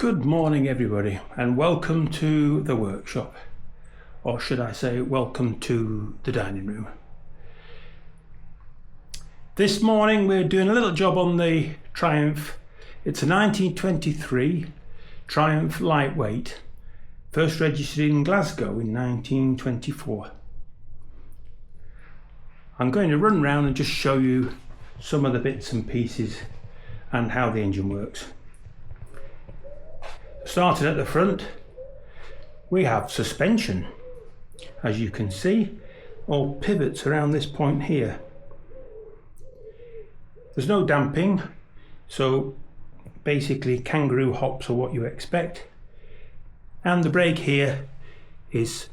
Good morning everybody, and welcome to the workshop, or should I say welcome to the dining room. This morning we're doing a little job on the Triumph. It's a 1923 Triumph Lightweight, first registered in Glasgow in 1924. I'm going to run around and just show you some of the bits and pieces and how the engine works. Starting at the front, we have suspension. As you can see, all pivots around this point here. There's no damping, so basically kangaroo hops are what you expect. And the brake here is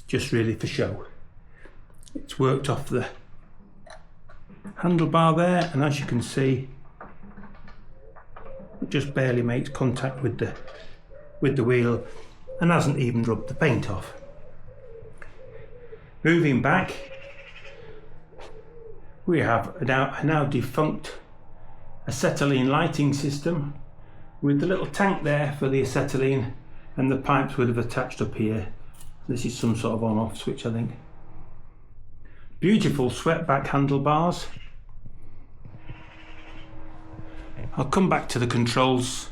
just really for show. It's worked off the handlebar there, and as you can see, it just barely makes contact with the wheel and hasn't even rubbed the paint off. Moving back, we have a now defunct acetylene lighting system with the little tank there for the acetylene, and the pipes would have attached up here. This is some sort of on-off switch, I think. Beautiful swept back handlebars. I'll come back to the controls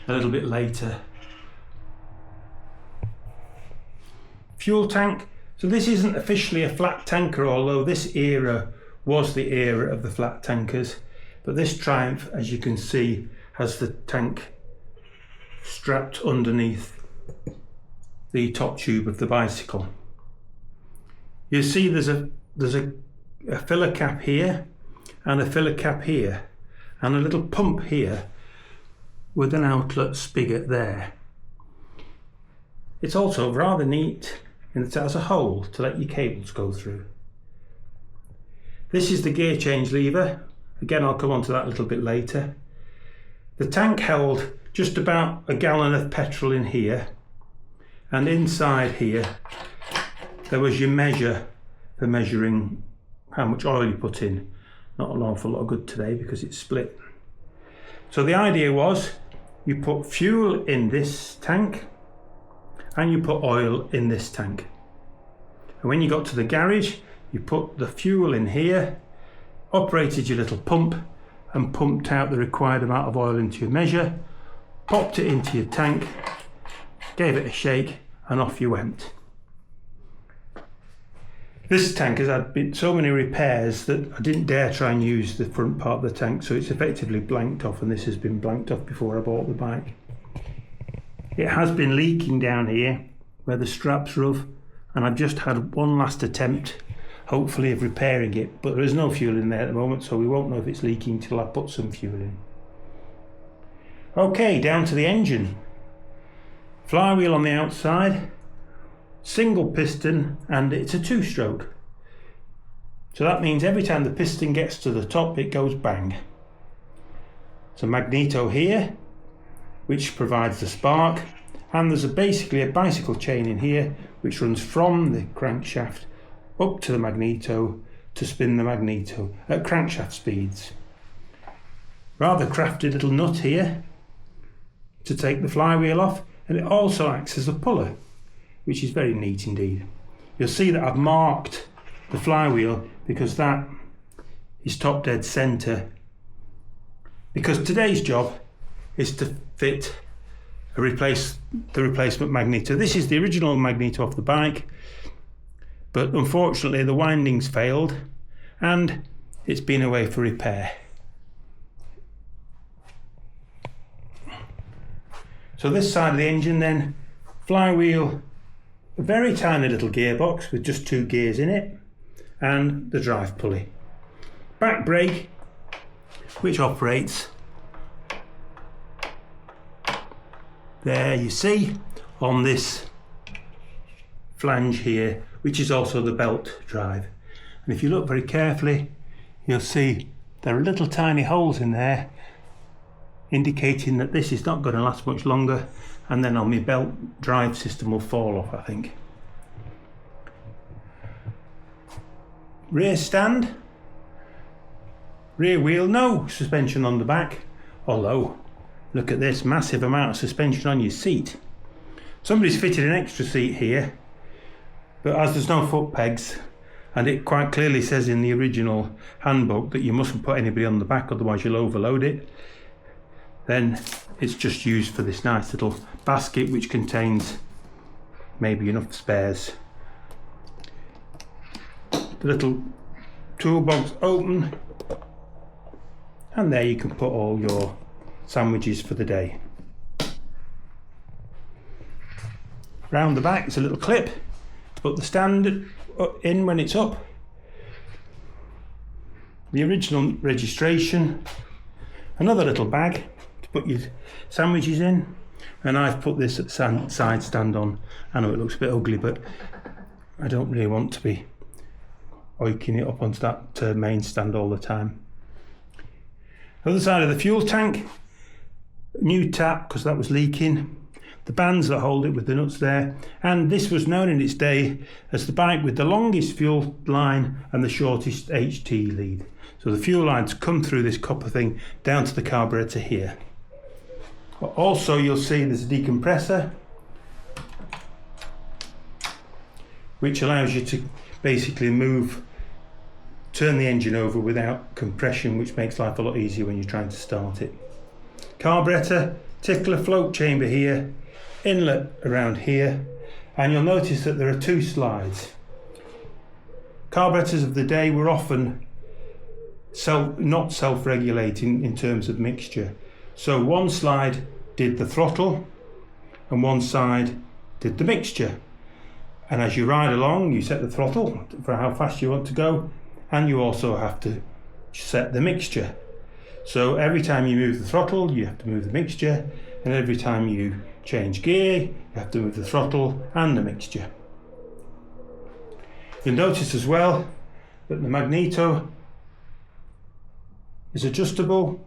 a little bit later. Fuel tank. So this isn't officially a flat tanker, although this era was the era of the flat tankers. But this Triumph, as you can see, has the tank strapped underneath the top tube of the bicycle. You see there's a filler cap here and a filler cap here and a little pump here with an outlet spigot there. It's also rather neat in that it has a hole to let your cables go through. This is the gear change lever. Again, I'll come on to that a little bit later. The tank held just about a gallon of petrol in here, and inside here there was your measure for measuring how much oil you put in. Not an awful lot of good today because it's split. So the idea was you put fuel in this tank and you put oil in this tank, and when you got to the garage you put the fuel in here, operated your little pump and pumped out the required amount of oil into your measure, popped it into your tank, gave it a shake, and off you went. This tank has had been so many repairs that I didn't dare try and use the front part of the tank, so it's effectively blanked off, and this has been blanked off before I bought the bike. It has been leaking down here where the strap's rough, and I've just had one last attempt, hopefully, of repairing it, but there is no fuel in there at the moment, so we won't know if it's leaking till I put some fuel in. Okay, down to the engine. Flywheel on the outside, single piston, and it's a two-stroke. So that means every time the piston gets to the top it goes bang. It's a magneto here which provides the spark, and there's basically a bicycle chain in here which runs from the crankshaft up to the magneto to spin the magneto at crankshaft speeds. Rather crafty little nut here to take the flywheel off, and it also acts as a puller, which is very neat indeed. You'll see that I've marked the flywheel because that is top dead centre, because today's job is to fit the replacement magneto. This is the original magneto off the bike, but unfortunately the windings failed and it's been away for repair. So this side of the engine then, flywheel, a very tiny little gearbox with just 2 gears in it, and the drive pulley. Back brake, which operates there, you see, on this flange here, which is also the belt drive. And if you look very carefully, you'll see there are little tiny holes in there, indicating that this is not going to last much longer, and then on my belt drive system will fall off, I think. Rear stand, rear wheel, no suspension on the back, although Look at this massive amount of suspension on your seat. Somebody's fitted an extra seat here, but as there's no foot pegs, and it quite clearly says in the original handbook that you mustn't put anybody on the back, otherwise you'll overload it, then it's just used for this nice little basket which contains maybe enough spares. The little toolbox open, and there you can put all your sandwiches for the day. Round the back is a little clip to put the stand in when it's up. The original registration, another little bag to put your sandwiches in, and I've put this side stand on. I know it looks a bit ugly, but I don't really want to be oiking it up onto that main stand all the time. Other side of the fuel tank, new tap because that was leaking, the bands that hold it with the nuts there, and this was known in its day as the bike with the longest fuel line and the shortest HT lead. So the fuel lines come through this copper thing down to the carburetor here. Also you'll see there's a decompressor which allows you to basically turn the engine over without compression, which makes life a lot easier when you're trying to start it. Carburetor, tickler float chamber here, inlet around here, and you'll notice that there are two slides. Carburetors of the day were often not self-regulating in terms of mixture. So one slide did the throttle and one side did the mixture. And as you ride along, you set the throttle for how fast you want to go, and you also have to set the mixture. So every time you move the throttle, you have to move the mixture, and every time you change gear, you have to move the throttle and the mixture. You'll notice as well that the magneto is adjustable,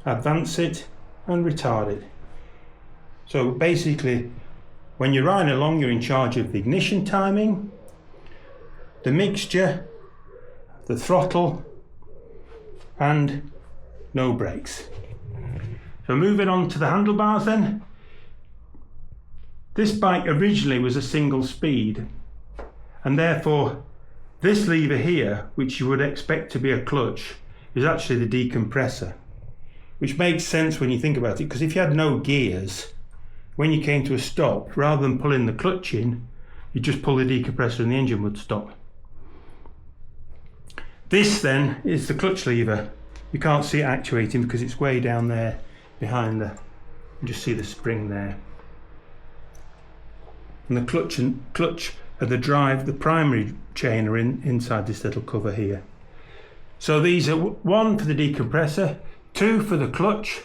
advance it and retard it. So basically, when you're riding along, you're in charge of the ignition timing, the mixture, the throttle, and no brakes. So moving on to the handlebars then. This bike originally was a single speed, and therefore this lever here, which you would expect to be a clutch, is actually the decompressor, which makes sense when you think about it, because if you had no gears, when you came to a stop, rather than pulling the clutch in, you just pull the decompressor and the engine would stop. This then is the clutch lever. You can't see it actuating because it's way down there behind you just see the spring there. And the clutch and the drive, the primary chain are inside this little cover here. So these are 1 for the decompressor, 2 for the clutch,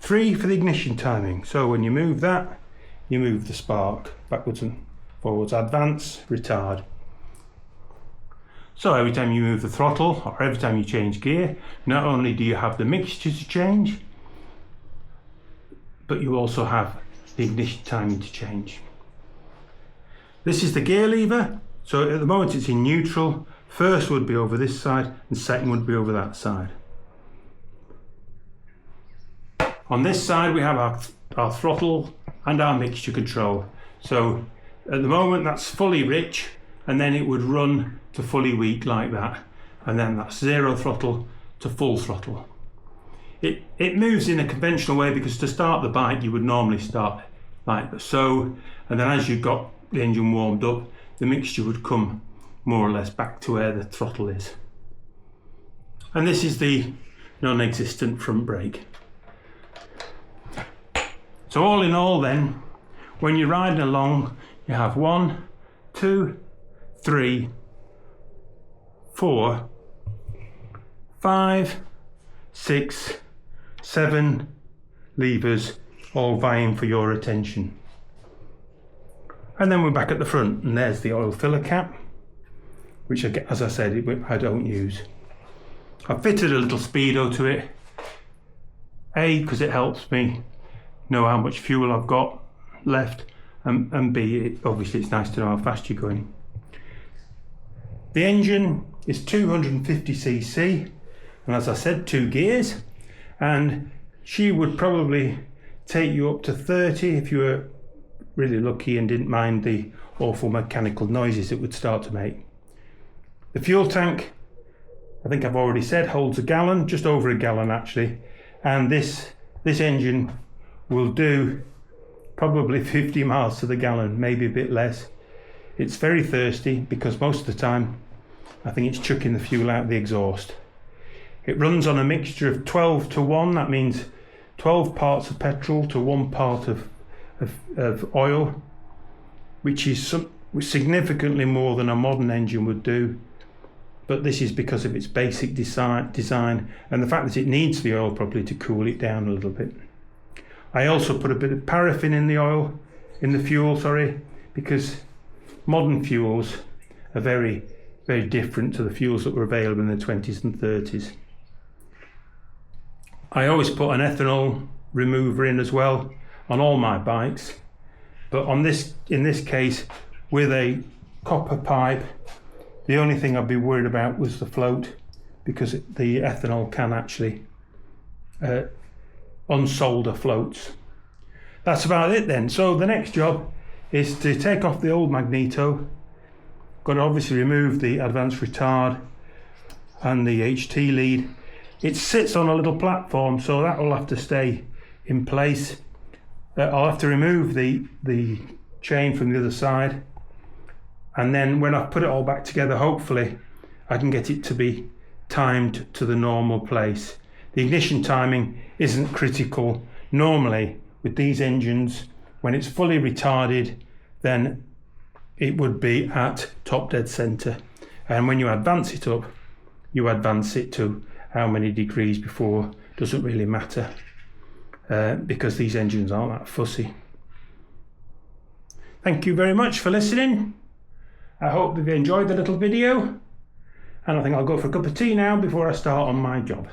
3 for the ignition timing. So when you move that, you move the spark backwards and forwards, advance, retard. So every time you move the throttle or every time you change gear, not only do you have the mixture to change, but you also have the ignition timing to change. This is the gear lever. So at the moment it's in neutral. First would be over this side and second would be over that side. On this side we have our throttle and our mixture control. So at the moment that's fully rich, and then it would run to fully weak like that, and then that's 0 throttle to full throttle. It moves in a conventional way because to start the bike you would normally start like so, and then as you got the engine warmed up, the mixture would come more or less back to where the throttle is. And this is the non-existent front brake. So all in all then, when you're riding along, you have 1, 2, 3, 4, 5, 6, 7 levers all vying for your attention. And then we're back at the front, and there's the oil filler cap, which, as I said, I don't use. I've fitted a little speedo to it, A, because it helps me know how much fuel I've got left, and B, obviously it's nice to know how fast you're going. The engine is 250cc, and as I said, 2 gears, and she would probably take you up to 30 if you were really lucky and didn't mind the awful mechanical noises it would start to make. The fuel tank, I think I've already said, holds a gallon, just over a gallon actually, and this engine will do probably 50 miles to the gallon, maybe a bit less. It's very thirsty because most of the time I think it's chucking the fuel out the exhaust. It runs on a mixture of 12 to 1, that means 12 parts of petrol to 1 part of oil, which is significantly more than a modern engine would do. But this is because of its basic design and the fact that it needs the oil properly to cool it down a little bit. I also put a bit of paraffin in the fuel, because modern fuels are very, very different to the fuels that were available in the 20s and 30s. I always put an ethanol remover in as well on all my bikes, but in this case, with a copper pipe, the only thing I'd be worried about was the float, because the ethanol can actually unsolder floats. That's about it then. So the next job is to take off the old magneto. Got to obviously remove the advanced retard and the HT lead. It sits on a little platform, so that will have to stay in place. I'll have to remove the chain from the other side, and then when I've put it all back together, hopefully I can get it to be timed to the normal place. The ignition timing isn't critical. Normally with these engines, when it's fully retarded, then it would be at top dead center, and when you advance it up, you advance it to how many degrees before doesn't really matter, because these engines aren't that fussy. Thank you very much for listening. I hope you've enjoyed the little video, and I think I'll go for a cup of tea now before I start on my job.